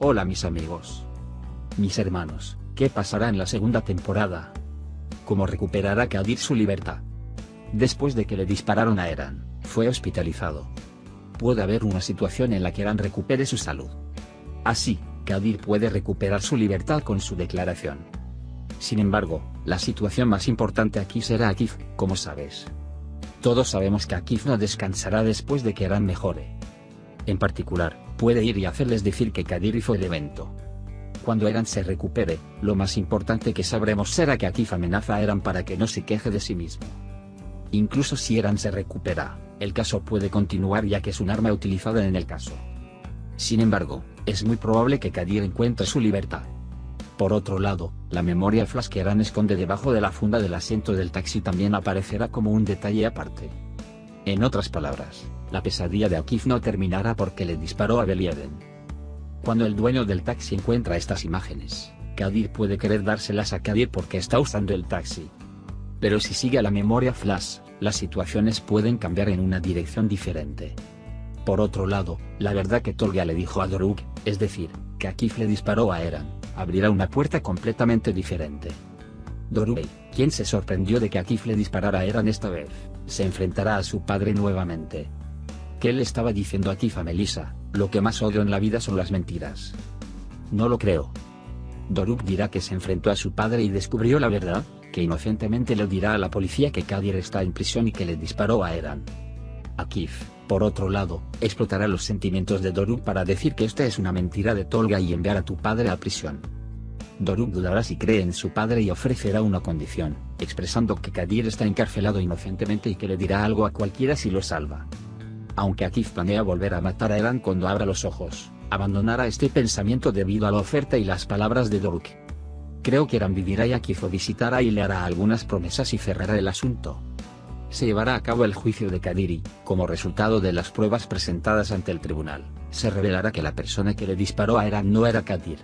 Hola mis amigos. Mis hermanos, ¿qué pasará en la segunda temporada? ¿Cómo recuperará Kadir su libertad? Después de que le dispararon a Eran, fue hospitalizado. Puede haber una situación en la que Eran recupere su salud. Así, Kadir puede recuperar su libertad con su declaración. Sin embargo, la situación más importante aquí será Akif, como sabes. Todos sabemos que Akif no descansará después de que Eran mejore. En particular, puede ir y hacerles decir que Kadir hizo el evento. Cuando Eran se recupere, lo más importante que sabremos será que Akif amenaza a Eran para que no se queje de sí mismo. Incluso si Eran se recupera, el caso puede continuar ya que es un arma utilizada en el caso. Sin embargo, es muy probable que Kadir encuentre su libertad. Por otro lado, la memoria flash que Eran esconde debajo de la funda del asiento del taxi también aparecerá como un detalle aparte. En otras palabras, la pesadilla de Akif no terminará porque le disparó a Belieden. Cuando el dueño del taxi encuentra estas imágenes, Kadir puede querer dárselas a Kadir porque está usando el taxi. Pero si sigue a la memoria flash, las situaciones pueden cambiar en una dirección diferente. Por otro lado, la verdad que Tolga le dijo a Doruk, es decir, que Akif le disparó a Eran, abrirá una puerta completamente diferente. Doruk, quien se sorprendió de que Akif le disparara a Eran esta vez, se enfrentará a su padre nuevamente. ¿Qué le estaba diciendo Akif a Melissa? Lo que más odio en la vida son las mentiras. No lo creo. Doruk dirá que se enfrentó a su padre y descubrió la verdad, que inocentemente le dirá a la policía que Kadir está en prisión y que le disparó a Eran. Akif, por otro lado, explotará los sentimientos de Doruk para decir que esta es una mentira de Tolga y enviar a tu padre a prisión. Doruk dudará si cree en su padre y ofrecerá una condición, expresando que Kadir está encarcelado inocentemente y que le dirá algo a cualquiera si lo salva. Aunque Akif planea volver a matar a Eran cuando abra los ojos, abandonará este pensamiento debido a la oferta y las palabras de Doruk. Creo que Eran vivirá y Akif lo visitará y le hará algunas promesas y cerrará el asunto. Se llevará a cabo el juicio de Kadir y, como resultado de las pruebas presentadas ante el tribunal, se revelará que la persona que le disparó a Eran no era Kadir.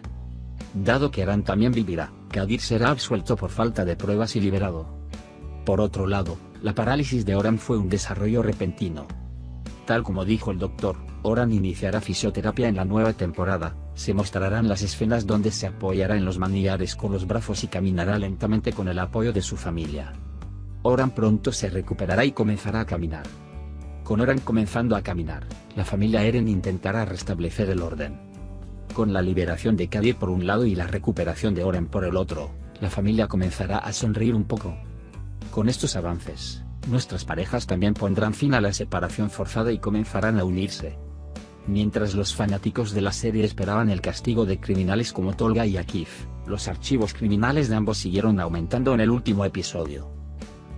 Dado que Eran también vivirá, Kadir será absuelto por falta de pruebas y liberado. Por otro lado, la parálisis de Oran fue un desarrollo repentino. Tal como dijo el doctor, Oran iniciará fisioterapia en la nueva temporada, se mostrarán las escenas donde se apoyará en los manillares con los brazos y caminará lentamente con el apoyo de su familia. Oran pronto se recuperará y comenzará a caminar. Con Oran comenzando a caminar, la familia Eren intentará restablecer el orden. Con la liberación de Kadir por un lado y la recuperación de Oran por el otro, la familia comenzará a sonreír un poco. Con estos avances, nuestras parejas también pondrán fin a la separación forzada y comenzarán a unirse. Mientras los fanáticos de la serie esperaban el castigo de criminales como Tolga y Akif, los archivos criminales de ambos siguieron aumentando en el último episodio.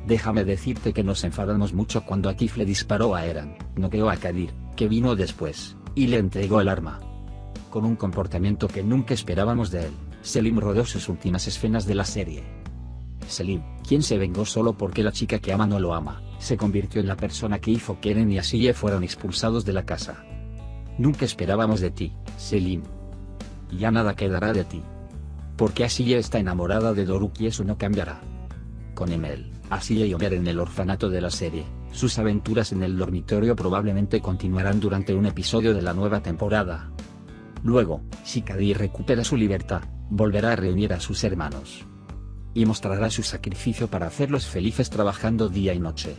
Déjame decirte que nos enfadamos mucho cuando Akif le disparó a Eran, noqueó a Kadir, que vino después, y le entregó el arma. Con un comportamiento que nunca esperábamos de él, Selim rodó sus últimas escenas de la serie. Selim, quien se vengó solo porque la chica que ama no lo ama, se convirtió en la persona que hizo que Eren y Asiyeh fueran expulsados de la casa. Nunca esperábamos de ti, Selim. Ya nada quedará de ti. Porque Asiyeh está enamorada de Doruk y eso no cambiará. Con Emel, Asiyeh y Omer en el orfanato de la serie, sus aventuras en el dormitorio probablemente continuarán durante un episodio de la nueva temporada. Luego, si Kadir recupera su libertad, volverá a reunir a sus hermanos. Y mostrará su sacrificio para hacerlos felices trabajando día y noche.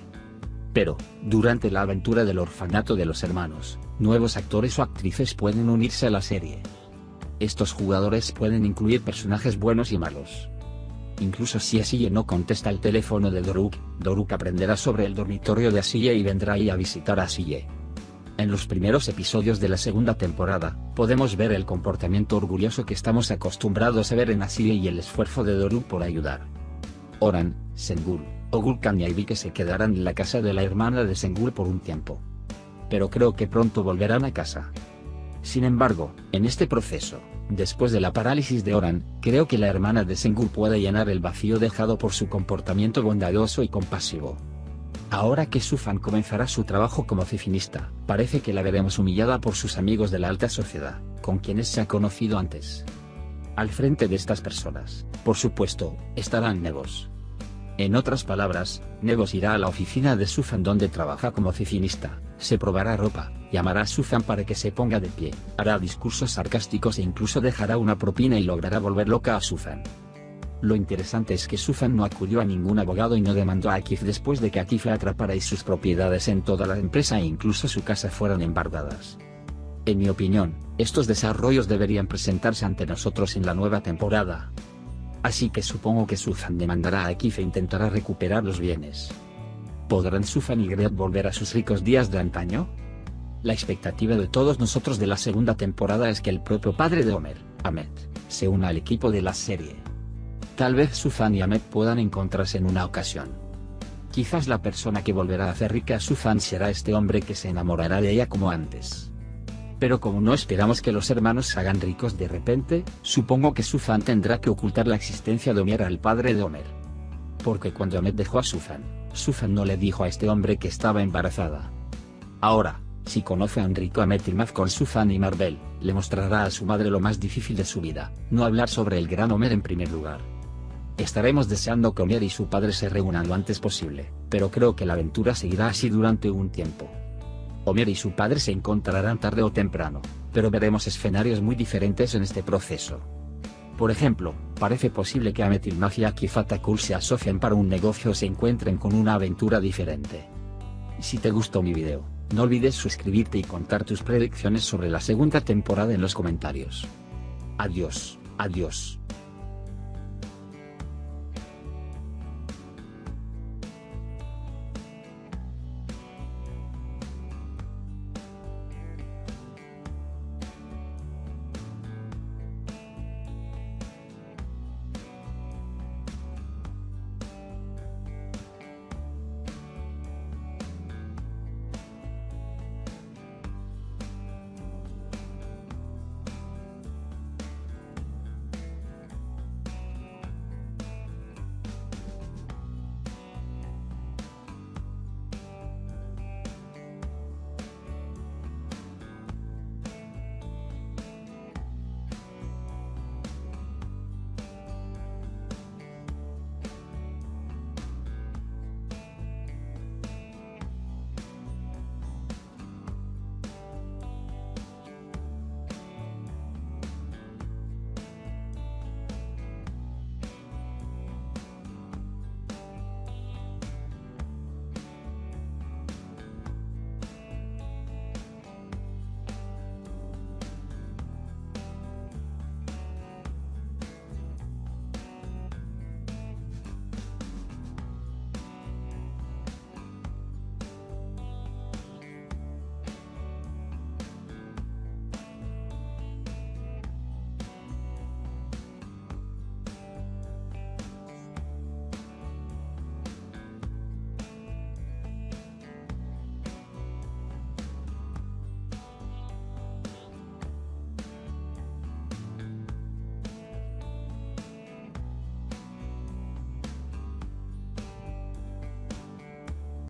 Pero, durante la aventura del orfanato de los hermanos, nuevos actores o actrices pueden unirse a la serie. Estos jugadores pueden incluir personajes buenos y malos. Incluso si Asiyeh no contesta el teléfono de Doruk, Doruk aprenderá sobre el dormitorio de Asiyeh y vendrá ahí a visitar a Asiyeh. En los primeros episodios de la segunda temporada, podemos ver el comportamiento orgulloso que estamos acostumbrados a ver en Asiyeh y el esfuerzo de Doruk por ayudar. Oran, Sengul, Ogulkan y Ivy se quedarán en la casa de la hermana de Sengul por un tiempo. Pero creo que pronto volverán a casa. Sin embargo, en este proceso, después de la parálisis de Oran, creo que la hermana de Sengul puede llenar el vacío dejado por su comportamiento bondadoso y compasivo. Ahora que Sufan comenzará su trabajo como oficinista, parece que la veremos humillada por sus amigos de la alta sociedad, con quienes se ha conocido antes. Al frente de estas personas, por supuesto, estarán Nevos. En otras palabras, Nebos irá a la oficina de Suzan donde trabaja como oficinista, se probará ropa, llamará a Suzan para que se ponga de pie, hará discursos sarcásticos e incluso dejará una propina y logrará volver loca a Suzan. Lo interesante es que Suzan no acudió a ningún abogado y no demandó a Akif después de que Akif la atrapara y sus propiedades en toda la empresa e incluso su casa fueran embargadas. En mi opinión, estos desarrollos deberían presentarse ante nosotros en la nueva temporada. Así que supongo que Suzan demandará a Akif e intentará recuperar los bienes. ¿Podrán Suzan y Great volver a sus ricos días de antaño? La expectativa de todos nosotros de la segunda temporada es que el propio padre de Homer, Ahmed, se una al equipo de la serie. Tal vez Suzan y Ahmed puedan encontrarse en una ocasión. Quizás la persona que volverá a hacer rica a Suzan será este hombre que se enamorará de ella como antes. Pero como no esperamos que los hermanos se hagan ricos de repente, supongo que Suzan tendrá que ocultar la existencia de Homer al padre de Homer. Porque cuando Ahmed dejó a Suzan, Suzan no le dijo a este hombre que estaba embarazada. Ahora, si conoce a un rico Ahmed Ilmaz con Suzan y Marvel, le mostrará a su madre lo más difícil de su vida, no hablar sobre el gran Homer en primer lugar. Estaremos deseando que Homer y su padre se reúnan lo antes posible, pero creo que la aventura seguirá así durante un tiempo. Homer y su padre se encontrarán tarde o temprano, pero veremos escenarios muy diferentes en este proceso. Por ejemplo, parece posible que Ahmed Ilmaz y Akif Atakul se asocien para un negocio o se encuentren con una aventura diferente. Si te gustó mi video, no olvides suscribirte y contar tus predicciones sobre la segunda temporada en los comentarios. Adiós, adiós.